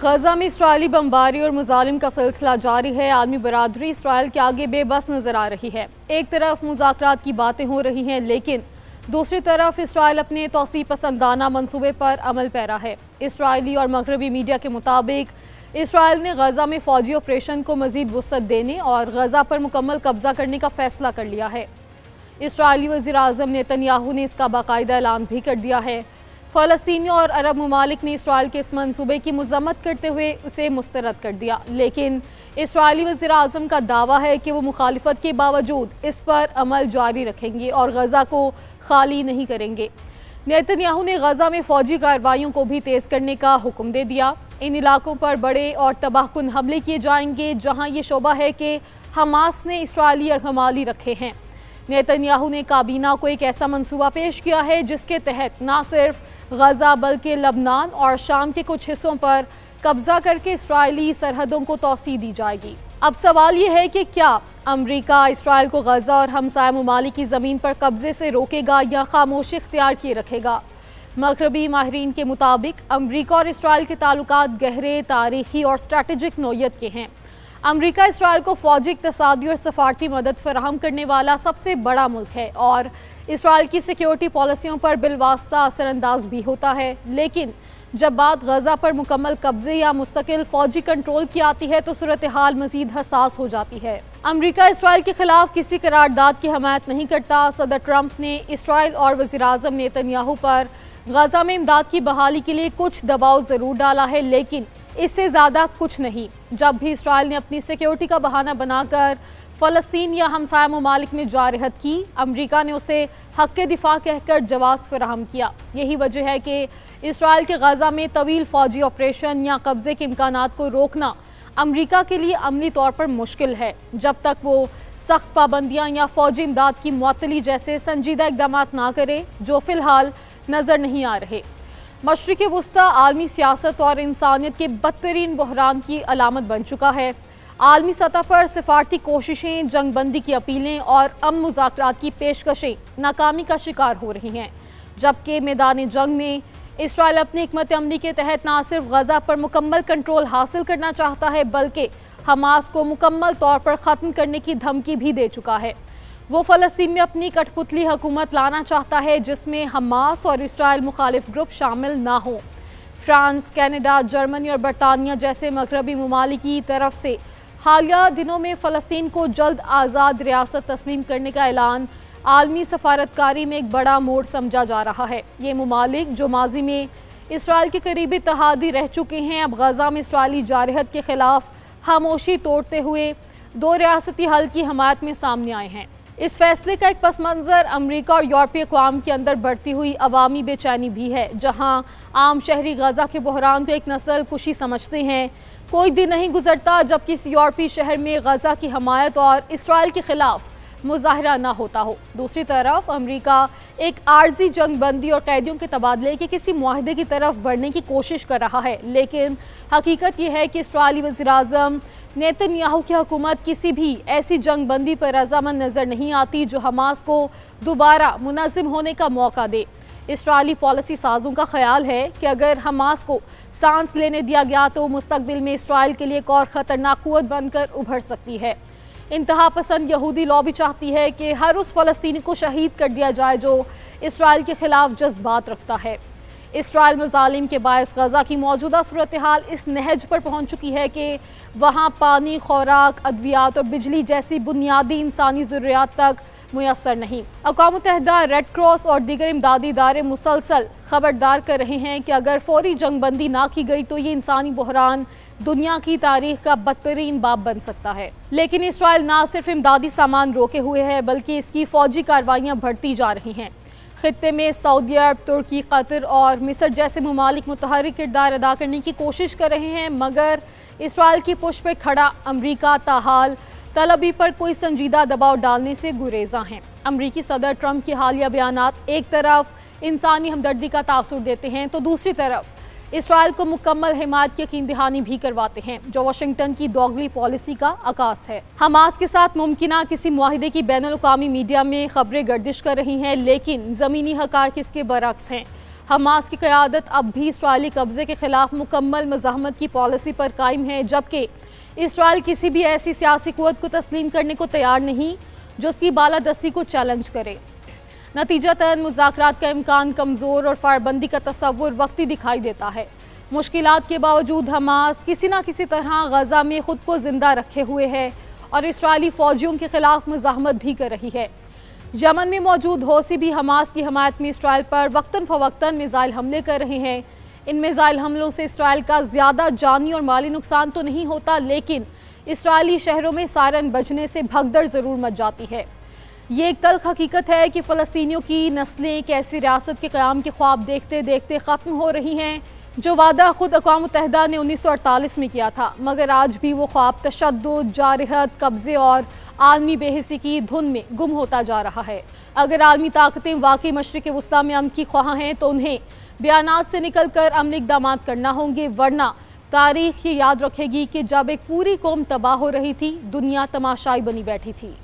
गजा में इसराइली बमबारी और मुजालिम का सिलसिला जारी है। आलमी बरादरी इसराइल के आगे बेबस नजर आ रही है। एक तरफ मुज़ाकरात की बातें हो रही हैं, लेकिन दूसरी तरफ इसराइल अपने तौसी पसंदाना मंसूबे पर अमल पैरा है। इसराइली और मगरबी मीडिया के मुताबिक इसराइल ने गजा में फौजी ऑपरेशन को मजीद वुसअत देने और गजा पर मुकम्मल कब्जा करने का फैसला कर लिया है। इसराइली वज़ीर आज़म नेतन्याहू ने इसका बाकायदा ऐलान भी कर दिया है। फ़लस्तीनी और अरब ममालिक ने इसराइल के इस मंसूबे की मज़म्मत करते हुए उसे मुस्तरद कर दिया, लेकिन इसराइली वज़ीर आज़म का दावा है कि वो मुखालिफत के बावजूद इस पर अमल जारी रखेंगे और गजा को खाली नहीं करेंगे। नेतन्याहू ने गजा में फ़ौजी कार्रवाइयों को भी तेज़ करने का हुक्म दे दिया। इन इलाकों पर बड़े और तबाहकुन हमले किए जाएंगे जहाँ ये शोबा है कि हमास ने इसराइली अरगमाली रखे हैं। नेतन्याहू ने काबीना को एक ऐसा मंसूबा पेश किया है जिसके तहत न सिर्फ गजा बल्कि लबनान और शाम के कुछ हिस्सों पर कब्जा करके इसराइली सरहदों को तौसी दी जाएगी। अब सवाल ये है कि क्या अमेरिका इसराइल को गजा और हमसाया ममालिक की ज़मीन पर कब्जे से रोकेगा या खामोशी इख्तियार किए रखेगा। मगरबी माहिरीन के मुताबिक अमेरिका और इसराइल के ताल्लुकात गहरे तारीखी और स्ट्रैटेजिक नौयत के हैं। अमेरिका इसराइल को फौजी, इक़्तिसादी और सफारती मदद फराहम करने वाला सबसे बड़ा मुल्क है और इसराइल की सिक्योरिटी पॉलिसियों पर बिलवास्ता असरअंदाज भी होता है। लेकिन जब बात गजा पर मुकम्मल कब्जे या मुस्तकिल फौजी कंट्रोल की आती है तो सूरत हाल मजीद हसास हो जाती है। अमेरिका इसराइल के खिलाफ किसी करारदाद की हमायत नहीं करता। सदर ट्रंप ने इसराइल और वज़ीर आज़म नेतन्याहू पर गजा में इमदाद की बहाली के लिए कुछ दबाव ज़रूर डाला है, लेकिन इससे ज़्यादा कुछ नहीं। जब भी इसराइल ने अपनी सिक्योरिटी का बहाना बनाकर फ़लस्तीन या हमसाया ममालिक में जारहत की, अमेरिका ने उसे हक़ के दिफा कहकर जवाब फराहम किया। यही वजह है कि इसराइल के गजा में तवील फ़ौजी ऑपरेशन या कब्ज़े के इम्कानात को रोकना अमेरिका के लिए अमली तौर पर मुश्किल है, जब तक वो सख्त पाबंदियाँ या फ़ौजी इमदाद की मुअत्तली जैसे संजीदा इक़दाम ना करे, जो फ़िलहाल नज़र नहीं आ रहे। मशरिक़ वुस्ता आलमी सियासत और इंसानियत के बदतरीन बहरान की अलामत बन चुका है। आलमी सतह पर सिफारती कोशिशें, जंगबंदी की अपीलें और अमन मुज़ाकरात की पेशकशें नाकामी का शिकार हो रही हैं, जबकि मैदान जंग में इसराइल अपनी हिकमत अमली के तहत न सिर्फ गजा पर मुकम्मल कंट्रोल हासिल करना चाहता है, बल्कि हमास को मुकम्मल तौर पर ख़त्म करने की धमकी भी दे चुका है। वो फ़लस्तीन में अपनी कठपुतली हुकूमत लाना चाहता है जिसमें हमास और इसराइल मुखालिफ ग्रुप शामिल ना हो। फ्रांस, कनाडा, जर्मनी और बरतानिया जैसे मगरबी ममालिक की तरफ से हालिया दिनों में फ़लस्तीन को जल्द आज़ाद रियासत तस्लीम करने का ऐलान आलमी सफारतकारी में एक बड़ा मोड़ समझा जा रहा है। ये ममालिक जो माजी में इसराइल के करीबी इत्तेहादी रह चुके हैं, अब गजा में इसराइली जारहत के खिलाफ खामोशी तोड़ते हुए दो रियासती हल की हमायत में सामने आए हैं। इस फैसले का एक पस मंज़र अमरीका और यूरोपीय अक़वाम के अंदर बढ़ती हुई अवामी बेचैनी भी है, जहाँ आम शहरी गजा के बहरान को एक नस्ल कुशी समझते हैं। कोई दिन नहीं गुजरता जब किसी यूरोपीय शहर में गजा की हमायत और इसराइल के खिलाफ मुजाहरा ना होता हो। दूसरी तरफ अमेरिका एक आर्जी जंग बंदी और कैदियों के तबादले के किसी मुआहदे की तरफ बढ़ने की कोशिश कर रहा है, लेकिन हकीकत यह है कि इसराइली वज़ीर आज़म नेतन्याहू की हुकूमत किसी भी ऐसी जंग बंदी पर रज़ामंद नज़र नहीं आती जो हमास को दोबारा मुनज़्ज़म होने का मौका दे। इसराइली पॉलिसी साजों का ख्याल है कि अगर हमास को सांस लेने दिया गया तो मुस्तकबिल में इसराइल के लिए एक और ख़तरनाक क़ुव्वत बनकर उभर सकती है। इंतहा पसंद यहूदी लॉबी चाहती है कि हर उस फ़लस्तीनी को शहीद कर दिया जाए जो इसराइल के खिलाफ जज्बात रखता है। इसराइल मज़ालिम के बायस गजा की मौजूदा सूरत हाल इस नहज पर पहुँच चुकी है कि वहाँ पानी, खुराक, अद्वियात और बिजली जैसी बुनियादी इंसानी ज़रूरियात तक मुयस्सर नहीं। अक़वाम मुत्तहिदा, रेड क्रॉस और दीगर इमदादी इदारे मुसलसल खबरदार कर रहे हैं कि अगर फौरी जंगबंदी ना की गई तो ये इंसानी बहरान दुनिया की तारीख का बदतरीन बाब बन सकता है। लेकिन इसराइल ना सिर्फ इमदादी सामान रोके हुए है, बल्कि इसकी फ़ौजी कार्रवाइयाँ बढ़ती जा रही हैं। खित्ते में सऊदी अरब, तुर्की, कतर और मिस्र जैसे ममालिक मुतहर्रिक किरदार अदा करने की कोशिश कर रहे हैं, मगर इसराइल की पुश पे खड़ा अमरीका ताहाल तलबी पर कोई संजीदा दबाव डालने से गुरेज़ा हैं। अमरीकी सदर ट्रंप के हालिया बयानात एक तरफ इंसानी हमदर्दी का तासुर देते हैं तो दूसरी तरफ इसराइल को मुकम्मल हिमायत की यकीन दहानी भी करवाते हैं, जो वाशिंगटन की दोगली पॉलिसी का अकास है। हमास के साथ मुमकिना किसी मुआहिदे की बैनुल अक़वामी मीडिया में खबरें गर्दिश कर रही हैं, लेकिन ज़मीनी हक़ाइक़ इसके बरअक्स हैं। हमास की क़यादत अब भी इसराइली कब्ज़े के ख़िलाफ़ मुकम्मल मज़ाहमत की पॉलिसी पर कायम है, जबकि इसराइल किसी भी ऐसी सियासी क़ुव्वत को तस्लीम करने को तैयार नहीं जो उसकी बालादस्ती को चैलेंज करे। नतीजतन मुज़ाकरात का इम्कान कमज़ोर और फायरबंदी का तस्वुर वक्ती दिखाई देता है। मुश्किलात के बावजूद हमास किसी न किसी तरह गज़ा में ख़ुद को ज़िंदा रखे हुए है और इसराइली फ़ौजियों के ख़िलाफ़ मज़ाहमत भी कर रही है। यमन में मौजूद हौसी भी हमास की हमायत में इसराइल पर वक्तन फ़वक्तन मिसाइल हमले कर रहे हैं। इन मिसाइल हमलों से इसराइल का ज़्यादा जानी और माली नुकसान तो नहीं होता, लेकिन इसराइली शहरों में सायरन बजने से भगदड़ ज़रूर मच जाती है। ये एक तल्ख हकीकत है कि फ़लस्तीनियों की नस्लें एक ऐसी रियासत के क़याम के ख्वाब देखते देखते ख़त्म हो रही हैं जो वादा खुद अक़वाम मुत्तहिदा ने 1948 में किया था, मगर आज भी वो ख्वाब तशद्दुद, जारहत, कब्ज़े और आलमी बेहिसी की धुन में गुम होता जा रहा है। अगर आलमी ताकतें वाकई मशरिक़ वुस्ता में अमन की ख्वाह हैं तो उन्हें बयानात से निकल कर अमली इक़दामात करना होंगे, वरना तारीख़ ये याद रखेगी कि जब एक पूरी कौम तबाह हो रही थी, दुनिया तमाशाई बनी बैठी थी।